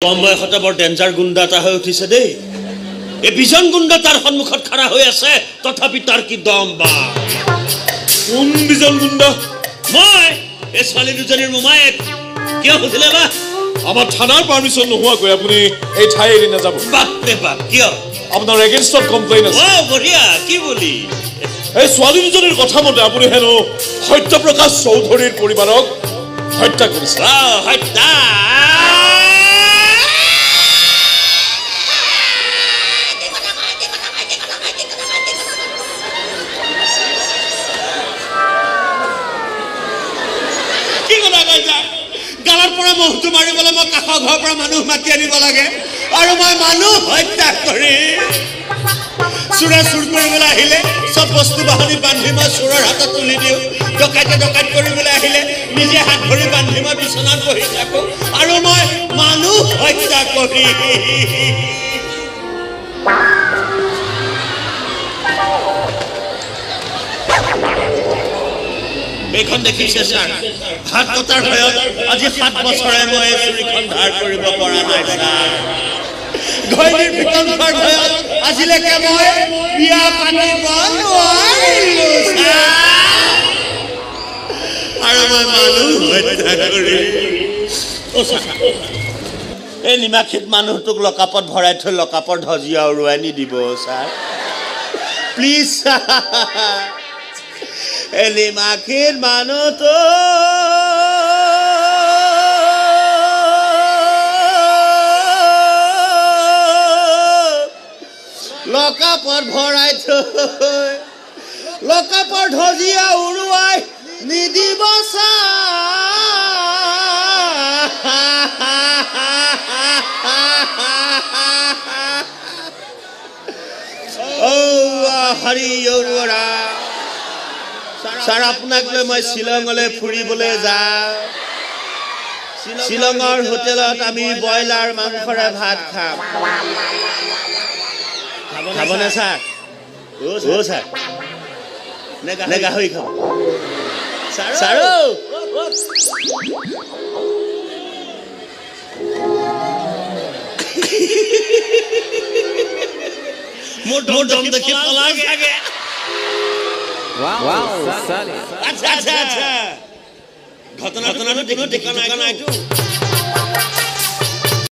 Bombay হতে বৰ danger গুণ্ডা এটা হৈ উঠিছে দেই এই বিজন গুণ্ডা তাৰ সন্মুখত খাৰা হৈ আছে তথাপি তাৰ কি দম বা কোন বিজন গুণ্ডা মই এই ছোৱালী দুজনীৰ মোমায়েক কিয় হৈছিলে বা আমাৰ থানাৰ পাৰমিশন নোহোৱাকৈ আপুনি এই ঠাই এৰি নাযাব বাপৰে বাপ কিয় আপোনাৰ এগেইনষ্টত কমপ্লেইন আছে ও বঢ়িয়া কি বুলি এই ছোৱালী দুজনীৰ কথা মতে আপুনি হেনো সত্যপ্ৰকাশ চৌধুৰীৰ পৰিবাৰক হত্যা কৰিছে হত্যা গালাৰ পৰা মহটো মাৰিবলৈ মই কাষৰ ঘৰৰ পৰা মানুহ মাতি আনিব লাগে আৰু মই মানুহ হত্যা কৰি চোৰে চুৰ কৰিবলৈ আহিলে চব বস্তু বাহানি বান্ধি মই চোৰৰ হাতত তুলি দিওঁ ডকাইতে ডকাইত কৰিবলৈ আহিলে নিজে হাত ভৰি বান্ধি মই বিচনাত বহি থাকোঁ আৰু মই মানুহ হত্যা কৰি এইখন দেখিছে ছাৰ হাত কটাৰ ভয়ত আজি 7 বছৰে মই চুৰিখন ধাৰ কৰিব পৰা নাই ছাৰ ঘৈণীৰ ভিতৰত হোৱাৰ ভয়ত আজিলৈকে মই বিয়া পাতিব নোৱাৰিলোঁ আৰু মই মানুহ হত্যা কৰি এই নিমাখিত মানুহটোক লকাপত ভৰাই থৈ লকাপৰ ধজিয়া উৰুৱাই নিদিব ছাৰ প্লিজ নিমাখিত মানুহটো লকাপত ভৰাই থৈ লকাপৰ ধজিয়া উৰুৱাই নিদিব হৰি অৰুৱা ছাৰ আপোনাক লৈ মই শ্বিলঙলৈ ফুৰিবলৈ যাওঁ শ্বিলঙৰ হোটেলত আমি ব্ৰইলাৰ মাংসৰে ভাত খাম খাবনে ছাৰ ছাৰ নে গাহৰি খাব ছাৰ মোৰ দম দেখি পলাই থাকে আচ্ছা ঘটনাটো দেখি নাই